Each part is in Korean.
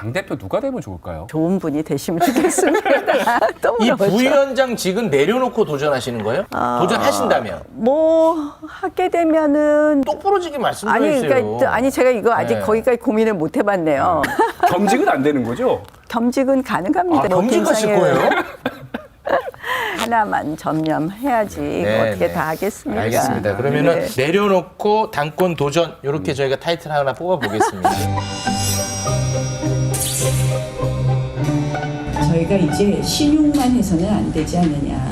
당대표 누가 되면 좋을까요? 좋은 분이 되시면 좋겠습니다. 이 부위원장직은 내려놓고 도전하시는 거예요? 도전하신다면? 뭐 하게 되면은 똑부러지게 말씀 좀 해주세요. 그러니까 아니 제가 이거 아직 네. 거기까지 고민을 못 해봤네요. 겸직은 안 되는 거죠? 겸직은 가능합니다. 뭐 겸직하실 굉장히 거예요? 하나만 전념해야지 네, 어떻게 네. 다 하겠습니까? 알겠습니다. 그러면은 네. 내려놓고 당권 도전 이렇게 저희가 타이틀 하나 뽑아보겠습니다. 저희가 이제 신용만 해서는 안 되지 않느냐.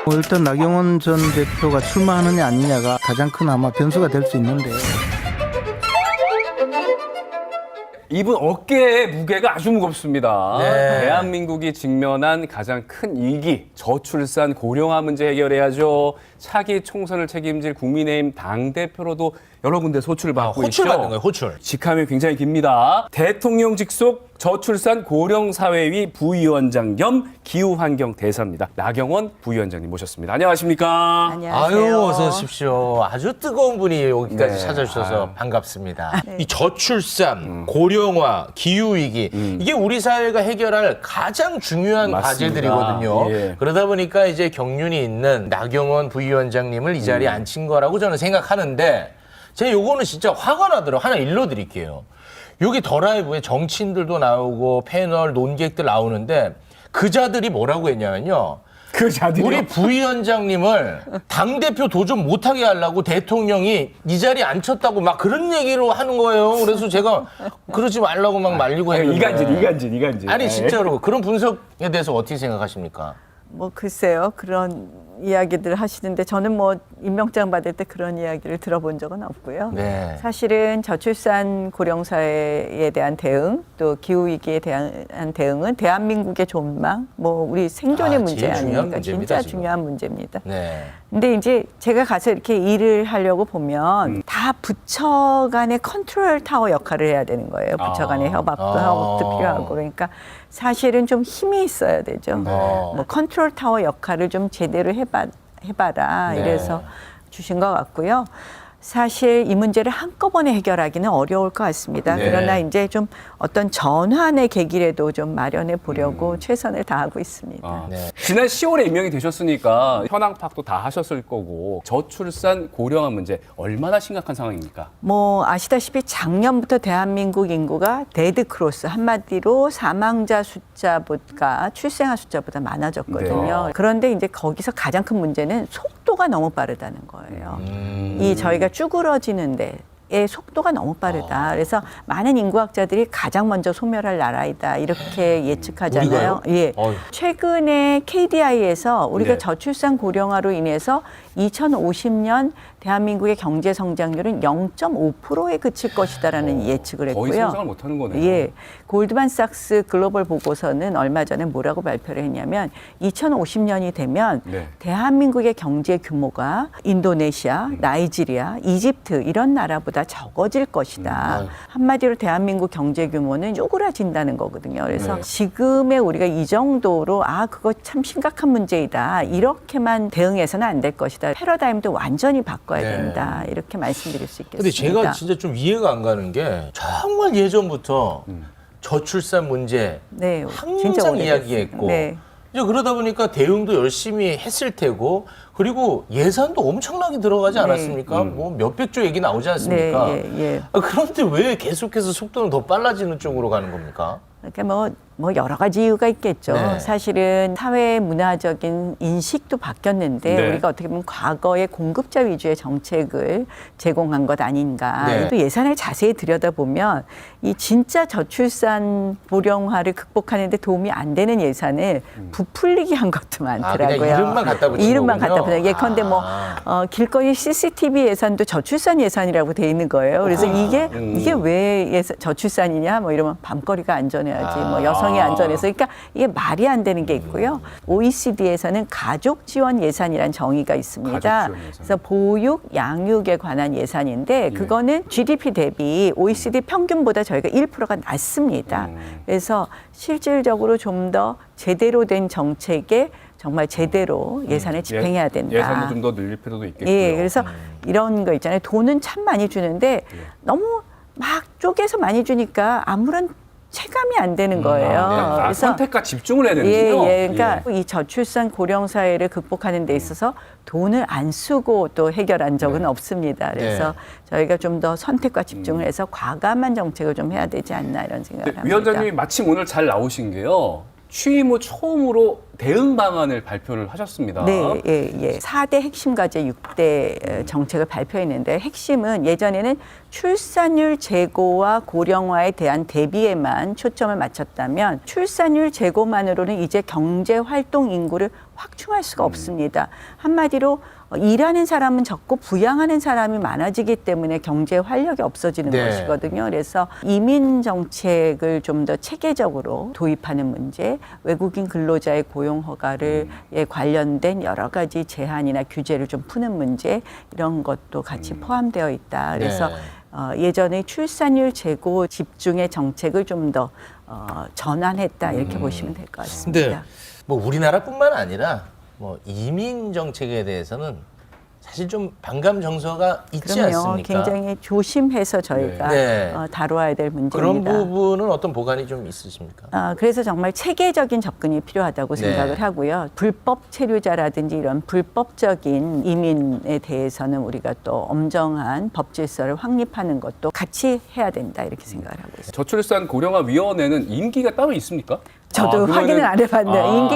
일단 나경원 전 대표가 출마하느냐 아니냐가 가장 큰 아마 변수가 될 수 있는데 이분 어깨의 무게가 아주 무겁습니다. 네. 대한민국이 직면한 가장 큰 위기, 저출산 고령화 문제 해결해야죠. 차기 총선을 책임질 국민의힘 당대표로도 여러 군데 소출을 받고 있죠. 호출 받는 거예요, 호출. 직함이 굉장히 깁니다. 대통령 직속 저출산 고령사회위 부위원장 겸 기후환경대사입니다. 나경원 부위원장님 모셨습니다. 안녕하십니까? 안녕하세요. 아유, 어서 오십시오. 아주 뜨거운 분이 여기까지 네. 찾아주셔서 반갑습니다. 이 저출산, 고령화, 기후위기, 이게 우리 사회가 해결할 가장 중요한 맞습니다. 과제들이거든요. 예. 그러다 보니까 이제 경륜이 있는 나경원 부위원장님을 이 자리에 앉힌 거라고 저는 생각하는데, 제가 요거는 진짜 화가 나더라고요. 하나 일러드릴게요. 여기 더 라이브에 정치인들도 나오고 패널, 논객들 나오는데 그 자들이 뭐라고 했냐면요. 그 자들이요? 우리 부위원장님을 당대표 도전 못하게 하려고 대통령이 이 자리에 앉혔다고 막 그런 얘기로 하는 거예요. 그래서 제가 그러지 말라고 막 말리고 했는데. 이간질. 아니 진짜로 그런 분석에 대해서 어떻게 생각하십니까? 뭐 글쎄요 그런 이야기들 하시는데 저는 뭐 임명장 받을 때 그런 이야기를 들어본 적은 없고요. 네. 사실은 저출산 고령사회에 대한 대응 또 기후위기에 대한 대응은 대한민국의 존망 뭐 우리 생존의 문제 제일 중요한 아닙니까? 문제입니다, 진짜 지금. 중요한 문제입니다. 네. 근데 이제 제가 가서 이렇게 일을 하려고 보면 다 부처 간의 컨트롤 타워 역할을 해야 되는 거예요. 부처 간의 협업도 필요하고 그러니까 사실은 좀 힘이 있어야 되죠. 뭐 컨트롤 타워 역할을 좀 제대로 해봐라 네. 이래서 주신 것 같고요. 사실 이 문제를 한꺼번에 해결하기는 어려울 것 같습니다. 네. 그러나 이제 좀 어떤 전환의 계기라도 좀 마련해 보려고 최선을 다하고 있습니다. 네. 지난 10월에 임명이 되셨으니까 현황 파악도 다 하셨을 거고 저출산 고령화 문제 얼마나 심각한 상황입니까? 뭐 아시다시피 작년부터 대한민국 인구가 데드 크로스 한마디로 사망자 숫자보다 출생아 숫자보다 많아졌거든요. 네. 그런데 이제 거기서 가장 큰 문제는 속도가 너무 빠르다는 거예요. 이 저희가 쭈그러지는데 의 속도가 너무 빠르다. 그래서 많은 인구학자들이 가장 먼저 소멸할 나라이다 이렇게 예측하잖아요. 우리가요? 예. 어휴. 최근에 KDI에서 우리가 네. 저출산 고령화로 인해서 2050년 대한민국의 경제 성장률은 0.5%에 그칠 것이다라는 예측을 했고요. 거의 상상을 못하는 거네요. 예. 골드만삭스 글로벌 보고서는 얼마 전에 뭐라고 발표를 했냐면 2050년이 되면 네. 대한민국의 경제 규모가 인도네시아, 나이지리아, 이집트 이런 나라보다 적어질 것이다. 한마디로 대한민국 경제 규모는 쪼그라진다는 거거든요. 그래서 네. 지금의 우리가 이 정도로 그거 참 심각한 문제이다. 이렇게만 대응해서는 안 될 것이다. 패러다임도 완전히 바꿔야 네. 된다. 이렇게 말씀드릴 수 있겠습니다. 근데 제가 진짜 좀 이해가 안 가는 게 정말 예전부터 저출산 문제 네, 항상 오래됐어요. 이야기했고 네. 이제 그러다 보니까 대응도 열심히 했을 테고 그리고 예산도 엄청나게 들어가지 않았습니까? 뭐 몇백 조 얘기 나오지 않습니까? 네, 예. 그런데 왜 계속해서 속도는 더 빨라지는 쪽으로 가는 겁니까? 그러니까 뭐 여러 가지 이유가 있겠죠. 네. 사실은 사회 문화적인 인식도 바뀌었는데 네. 우리가 어떻게 보면 과거의 공급자 위주의 정책을 제공한 것 아닌가. 네. 또 예산을 자세히 들여다보면 이 진짜 저출산 고령화를 극복하는 데 도움이 안 되는 예산을 부풀리게 한 것도 많더라고요. 그냥 이름만 갖다 붙인 이름만 거군요. 갖다 붙인. 예컨대 뭐 길거리 CCTV 예산도 저출산 예산이라고 돼 있는 거예요. 그래서 이게 왜 저출산이냐 뭐 이러면 밤거리가 안전해야지 뭐 여성 가정의 안전에서. 그러니까 이게 말이 안 되는 게 있고요. OECD에서는 가족 지원 예산이라는 정의가 있습니다. 가족 지원 예산. 그래서 보육, 양육에 관한 예산인데 그거는 GDP 대비 OECD 평균보다 저희가 1%가 낮습니다. 그래서 실질적으로 좀 더 제대로 된 정책에 정말 제대로 예산을 집행해야 된다. 예산도 좀 더 늘릴 필요도 있겠고요. 예, 그래서 이런 거 있잖아요. 돈은 참 많이 주는데 너무 막 쪼개서 많이 주니까 아무런 체감이 안 되는 거예요. 그래서 선택과 집중을 해야 되는군요. 예, 그러니까 이 저출산 고령 사회를 극복하는 데 있어서 돈을 안 쓰고 또 해결한 적은 없습니다. 그래서 저희가 좀 더 선택과 집중을 해서 과감한 정책을 좀 해야 되지 않나 이런 생각을 합니다. 위원장님이 마침 오늘 잘 나오신 게요. 취임 후 처음으로 대응 방안을 발표를 하셨습니다. 네, 예. 4대 핵심 과제 6대 정책을 발표했는데 핵심은 예전에는 출산율 제고와 고령화에 대한 대비에만 초점을 맞췄다면 출산율 제고만으로는 이제 경제 활동 인구를 확충할 수가 없습니다. 한마디로 일하는 사람은 적고 부양하는 사람이 많아지기 때문에 경제 활력이 없어지는 것이거든요. 그래서 이민 정책을 좀 더 체계적으로 도입하는 문제, 외국인 근로자의 고용 허가를 관련된 여러 가지 제한이나 규제를 좀 푸는 문제 이런 것도 같이 포함되어 있다. 그래서 예전에 출산율 제고 집중의 정책을 좀 더 전환했다 이렇게 보시면 될 것 같습니다. 근데 뭐 우리나라뿐만 아니라 뭐 이민 정책에 대해서는 사실 좀 반감 정서가 있지 그럼요. 않습니까? 굉장히 조심해서 저희가 다루어야 될 문제입니다. 그런 부분은 어떤 보관이 좀 있으십니까? 그래서 정말 체계적인 접근이 필요하다고 생각을 하고요. 불법 체류자라든지 이런 불법적인 이민에 대해서는 우리가 또 엄정한 법 질서를 확립하는 것도 같이 해야 된다 이렇게 생각을 하고 있습니다. 저출산 고령화 위원회는 임기가 따로 있습니까? 저도 그러면은- 확인을 안 해봤네요.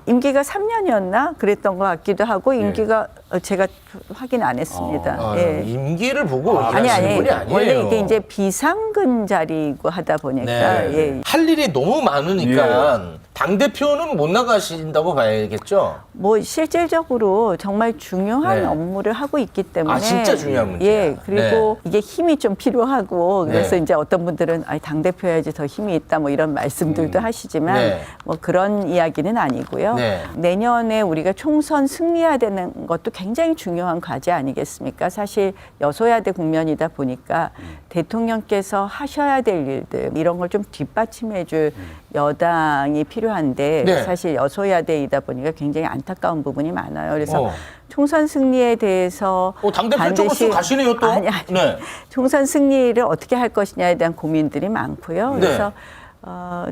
임기가 3년이었나 그랬던 것 같기도 하고 임기가 제가 확인 안 했습니다. 예. 임기를 보고 아니 하시는 분이 아니에요. 원래 이게 이제 비상근 자리고 하다 보니까 예. 할 일이 너무 많으니까 당 대표는 못 나가신다고 봐야겠죠. 뭐 실질적으로 정말 중요한 업무를 하고 있기 때문에 진짜 중요한 문제야. 예, 그리고 이게 힘이 좀 필요하고 그래서 이제 어떤 분들은 당 대표야지 더 힘이 있다 뭐 이런 말씀들도 하시지만 뭐 그런 이야기는 아니고요. 내년에 우리가 총선 승리해야 되는 것도 굉장히 중요한 과제 아니겠습니까? 사실 여소야대 국면이다 보니까 대통령께서 하셔야 될 일들 이런 걸 좀 뒷받침해줄 여당이 필요한데 사실 여소야대이다 보니까 굉장히 안타까운 부분이 많아요. 그래서 총선 승리에 대해서 당대표 쪽으로 쑥 가시네요 또. 아니. 총선 승리를 어떻게 할 것이냐에 대한 고민들이 많고요. 그래서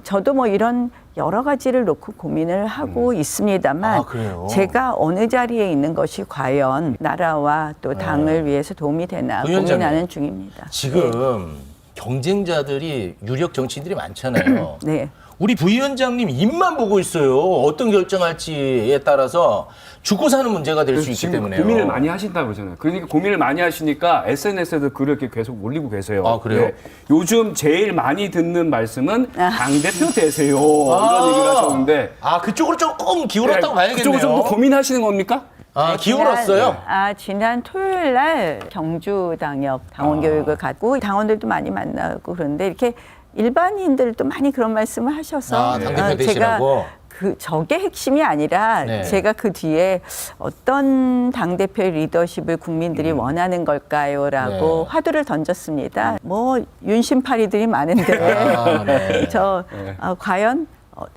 저도 뭐 이런 여러 가지를 놓고 고민을 하고 있습니다만 제가 어느 자리에 있는 것이 과연 나라와 또 당을 위해서 도움이 되나 고민하는 중입니다. 지금 경쟁자들이 유력 정치인들이 많잖아요. 네. 우리 부위원장님 입만 보고 있어요. 어떤 결정할지에 따라서 죽고 사는 문제가 될 수 있기 지금 때문에 고민을 많이 하신다고 그러잖아요. 그러니까 고민을 많이 하시니까 SNS에도 글을 이렇게 계속 올리고 계세요. 아, 그래요? 요즘 제일 많이 듣는 말씀은 당대표 되세요. 이런 얘기를 하셨는데. 그쪽으로 조금 기울었다고 봐야겠네요. 그쪽으로 좀 고민하시는 겁니까? 기울었어요? 지난 토요일 날 경주당역 당원교육을 갖고 당원들도 많이 만나고 그런데 이렇게 일반인들도 많이 그런 말씀을 하셔서 당대표 되시라고? 저게 핵심이 아니라 제가 그 뒤에 어떤 당대표의 리더십을 국민들이 원하는 걸까요?라고 화두를 던졌습니다. 뭐 윤심파리들이 많은데 과연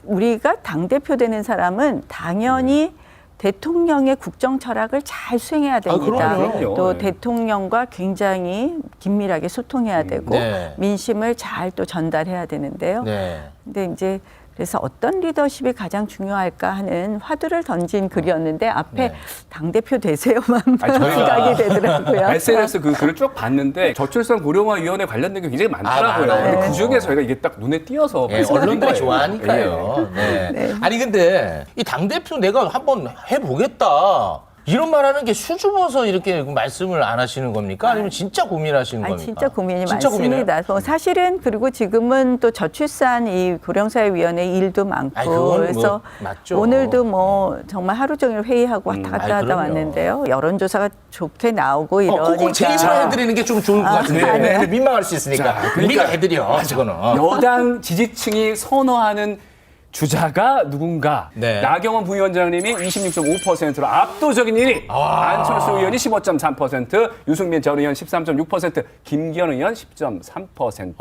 우리가 당대표 되는 사람은 당연히 대통령의 국정 철학을 잘 수행해야 됩니다. 또 대통령과 굉장히 긴밀하게 소통해야 되고 민심을 잘 또 전달해야 되는데요. 근데 이제 그래서 어떤 리더십이 가장 중요할까 하는 화두를 던진 글이었는데 앞에 당대표 되세요만 생각이 되더라고요. SNS 그 글을 쭉 봤는데 저출산 고령화 위원회 관련된 게 굉장히 많더라고요. 근데 그중에 저희가 이게 딱 눈에 띄어서 언론들이 좋아하니까요. 아니 근데 이 당대표 내가 한번 해보겠다. 이런 말하는 게 수줍어서 이렇게 말씀을 안 하시는 겁니까? 아니면 진짜 고민하시는 아니, 겁니까? 진짜 고민이 진짜 고민해요? 많습니다. 뭐 사실은 그리고 지금은 또 저출산 이 고령사회위원회 일도 많고 아니, 그건 뭐 그래서 맞죠. 오늘도 뭐 정말 하루 종일 회의하고 왔다 갔다 아니, 하다 그럼요. 왔는데요. 여론조사가 좋게 나오고 이러니까 그건 제가 해드리는 게 좀 좋을 것 같은데 아니요. 민망할 수 있으니까 우리가 해드려. 그거는. 여당 지지층이 선호하는 주자가 누군가? 네. 나경원 부위원장님이 26.5%로 압도적인 1위. 안철수 의원이 15.3%, 유승민 전 의원 13.6%, 김기현 의원 10.3%.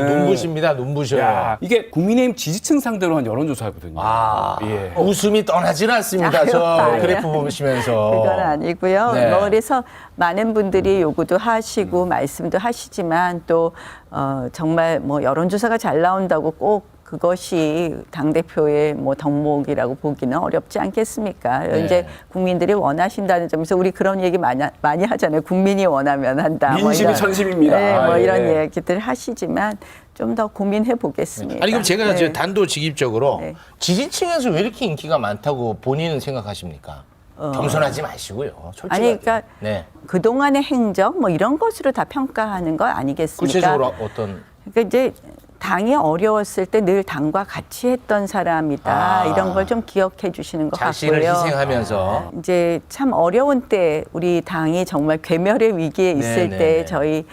눈부십니다. 눈부셔요. 야, 이게 국민의힘 지지층 상대로 한 여론조사거든요. 예. 웃음이 떠나질 않습니다. 저 아유. 그래프 보시면서. 그건 아니고요. 네. 뭐 그래서 많은 분들이 요구도 하시고 말씀도 하시지만 또 정말 뭐 여론조사가 잘 나온다고 꼭 그것이 당대표의 뭐 덕목이라고 보기는 어렵지 않겠습니까? 네. 이제 국민들이 원하신다는 점에서 우리 그런 얘기 많이 하잖아요. 국민이 원하면 한다. 뭐 민심이 이런, 천심입니다. 네, 뭐 예. 이런 얘기들 하시지만 좀 더 고민해 보겠습니다. 아니 그럼 제가 네. 저 단도직입적으로 네. 지지층에서 왜 이렇게 인기가 많다고 본인은 생각하십니까? 겸손하지 마시고요. 솔직하게. 아니 그러니까 네. 그동안의 행적 뭐 이런 것으로 다 평가하는 거 아니겠습니까? 구체적으로 어떤 그러니까 이제 당이 어려웠을 때 늘 당과 같이 했던 사람이다. 이런 걸 좀 기억해 주시는 것 자신을 같고요. 희생하면서 이제 참 어려운 때 우리 당이 정말 괴멸의 위기에 있을 네, 때 네, 네. 저희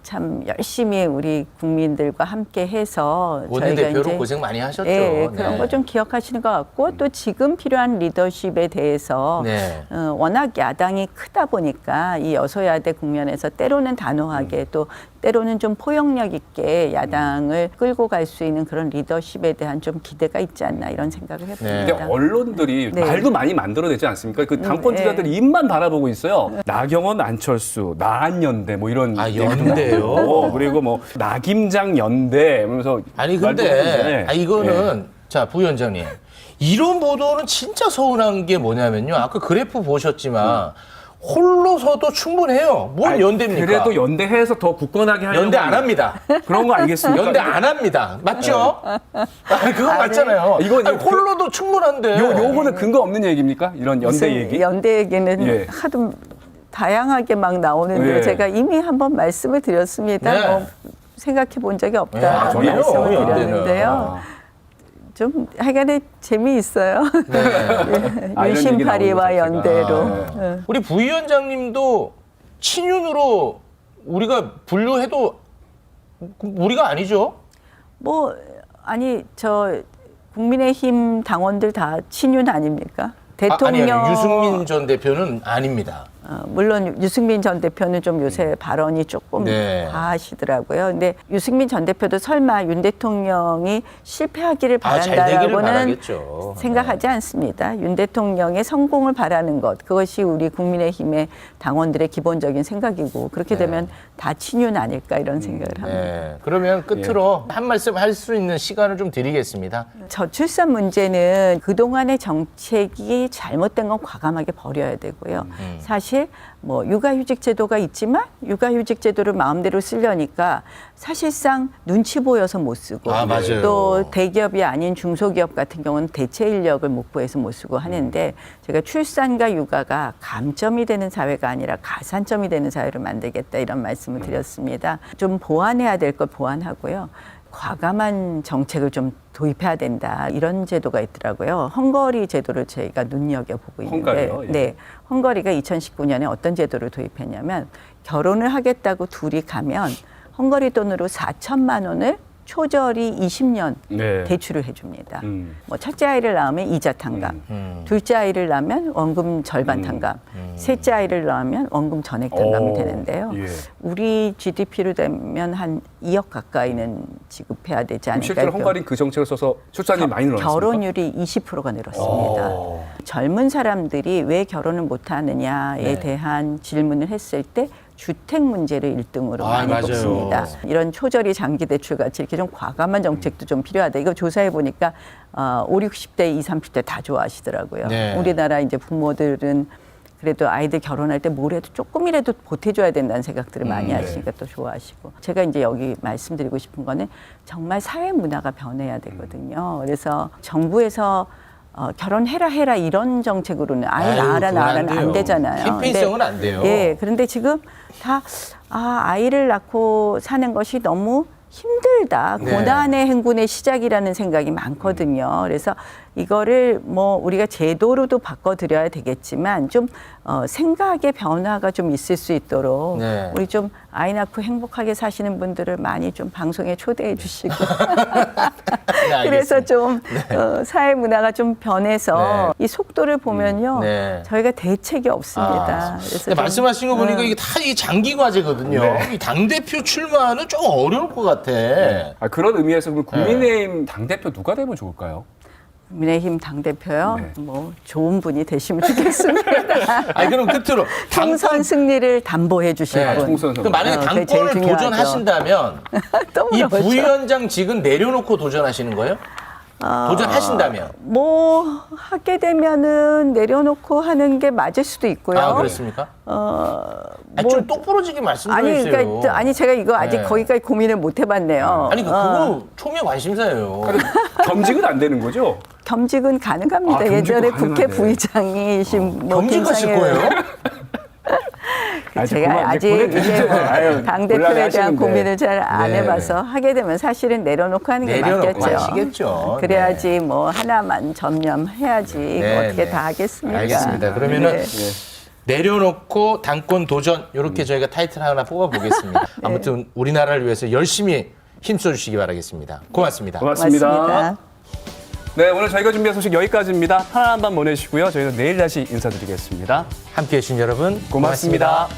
참 열심히 우리 국민들과 함께 해서 원내대표로 고생 많이 하셨죠. 예, 그런 네. 거 좀 기억하시는 것 같고 또 지금 필요한 리더십에 대해서 네. 워낙 야당이 크다 보니까 이 여소야대 국면에서 때로는 단호하게 또 때로는 좀 포용력 있게 야당을 끌고 갈 수 있는 그런 리더십에 대한 좀 기대가 있지 않나 이런 생각을 근데 해봅니다. 언론들이 네. 말도 많이 만들어내지 않습니까? 그 당권 주자들 입만 바라보고 있어요. 나경원, 안철수, 나한연대 뭐 이런 아, 얘기도 연대요? 나오고 그리고 뭐 나김장 연대 이러면서 아니 말도 근데 없는데. 이거는 자 부위원장님 이런 보도는 진짜 서운한 게 뭐냐면요. 아까 그래프 보셨지만 홀로서도 충분해요. 뭔 아니, 연대입니까? 그래도 연대해서 더 굳건하게 하려고 연대 안 합니다. 그런 거 아니겠습니까? 연대 안 합니다. 맞죠? 그거 맞잖아요. 이건 아니, 홀로도 충분한데. 요거는 근거 없는 얘기입니까? 이런 연대 무슨 얘기? 연대 얘기는 예. 하도 다양하게 막 나오는데 예. 제가 이미 한번 말씀을 드렸습니다. 네. 뭐 생각해 본 적이 없다 네, 전혀요. 말씀을 연대는. 드렸는데요. 좀 하여간에 재미있어요. 아, 이런 얘기 유심파리와 나오는 것 자체가. 연대로. 예. 우리 부위원장님도 친윤으로 우리가 분류해도 우리가 아니죠? 뭐 아니 저 국민의힘 당원들 다 친윤 아닙니까? 대통령 아니, 유승민 전 대표는 아닙니다. 물론 유승민 전 대표는 좀 요새 발언이 조금 네. 과하시더라고요. 근데 유승민 전 대표도 설마 윤 대통령이 실패하기를 잘 되기를 바란다라고는 바라겠죠. 생각하지 않습니다. 윤 대통령의 성공을 바라는 것 그것이 우리 국민의힘의 당원들의 기본적인 생각이고 그렇게 되면 다 친윤 아닐까 이런 생각을 합니다. 네. 그러면 끝으로 한 말씀 할 수 있는 시간을 좀 드리겠습니다. 저출산 문제는 그동안의 정책이 잘못된 건 과감하게 버려야 되고요. 사실 뭐 육아휴직 제도가 있지만 육아휴직 제도를 마음대로 쓰려니까 사실상 눈치 보여서 못 쓰고 아, 맞아요. 또 대기업이 아닌 중소기업 같은 경우는 대체 인력을 못 구해서 못 쓰고 하는데 제가 출산과 육아가 감점이 되는 사회가 아니라 가산점이 되는 사회를 만들겠다 이런 말씀을 드렸습니다. 좀 보완해야 될 걸 보완하고요. 과감한 정책을 좀 도입해야 된다 이런 제도가 있더라고요. 헝거리 제도를 저희가 눈여겨보고 있는데 헝가리요? 예. 네, 헝거리가 2019년에 어떤 제도를 도입했냐면 결혼을 하겠다고 둘이 가면 헝거리 돈으로 4천만 원을 초저리 20년 네. 대출을 해줍니다. 음. 뭐 첫째 아이를 낳으면 이자 탕감, 둘째 아이를 낳으면 원금 절반 탕감, 셋째 아이를 낳으면 원금 전액 탕감이 오, 되는데요. 예. 우리 GDP로 되면 한 2억 가까이는 지급해야 되지 않을까. 실제로 헝가리는 그 정책을 써서 출산이 많이 늘어났습니까? 결혼율이 20%가 늘었습니다. 젊은 사람들이 왜 결혼을 못하느냐에 네. 대한 질문을 했을 때 주택 문제를 1등으로 많이 맞아요. 뽑습니다. 이런 초저리 장기 대출 같이 이렇게 좀 과감한 정책도 좀 필요하다. 이거 조사해 보니까 5, 60대, 20, 30대 다 좋아하시더라고요. 네. 우리나라 이제 부모들은 그래도 아이들 결혼할 때 뭐래도 조금이라도 보태줘야 된다는 생각들을 많이 하시니까 또 좋아하시고. 제가 이제 여기 말씀드리고 싶은 거는 정말 사회 문화가 변해야 되거든요. 그래서 정부에서 결혼해라 이런 정책으로는 아이 아유, 낳아라 그건 안 낳아라는 돼요. 안 되잖아요. 캠페인성은 안 돼요. 예, 그런데 지금 다 아이를 낳고 사는 것이 너무 힘들다. 네. 고난의 행군의 시작이라는 생각이 많거든요. 그래서 이거를 뭐 우리가 제도로도 바꿔드려야 되겠지만 좀 생각의 변화가 좀 있을 수 있도록 네. 우리 좀 아이 낳고 행복하게 사시는 분들을 많이 좀 방송에 초대해 주시고 네, 그래서 알겠습니다. 좀 사회 문화가 좀 변해서 이 속도를 보면요 네. 저희가 대책이 없습니다. 그래서 근데 좀, 말씀하신 거 보니까 이게 다 이 장기 과제거든요. 이 당대표 출마는 좀 어려울 것 같아. 그런 의미에서 그럼 국민의힘 당대표 누가 되면 좋을까요? 국민의힘 당대표요. 네. 뭐 좋은 분이 되시면 좋겠습니다. 아니 그럼 끝으로 총선 승리를 담보해 주실 네, 분. 총선 그 만약에 그게 제일 당권을 중요하죠. 도전하신다면 너무 이 어렵죠. 부위원장직은 내려놓고 도전하시는 거예요? 도전하신다면? 뭐 하게 되면은 내려놓고 하는 게 맞을 수도 있고요. 아 그렇습니까? 아니, 좀 똑부러지게 말씀 좀 아니 해주세요. 그러니까 아니 제가 이거 아직 네. 거기까지 고민을 못 해봤네요. 아니 그거 초미의 관심사예요. 겸직은 안 되는 거죠? 겸직은 가능합니다. 겸직도 예전에 국회 가능하네. 부의장이신 뭐 겸직하실 김상현 거예요? 아직 제가 그만 아직 이제 이제 뭐 아유, 당대표에 대한 곤란하시는데. 고민을 잘 안 네. 해봐서 하게 되면 사실은 내려놓고 하는 게 내려놓고 맞겠죠. 하시겠죠. 그래야지 뭐 하나만 전념해야지 뭐 어떻게 네. 다 하겠습니까. 알겠습니다. 그러면은 네. 내려놓고 당권 도전 이렇게 저희가 타이틀 하나 뽑아보겠습니다. 네. 아무튼 우리나라를 위해서 열심히 힘써 주시기 바라겠습니다. 고맙습니다. 고맙습니다. 고맙습니다. 네, 오늘 저희가 준비한 소식 여기까지입니다. 편안한 밤 보내시고요. 저희는 내일 다시 인사드리겠습니다. 함께해 주신 여러분 고맙습니다.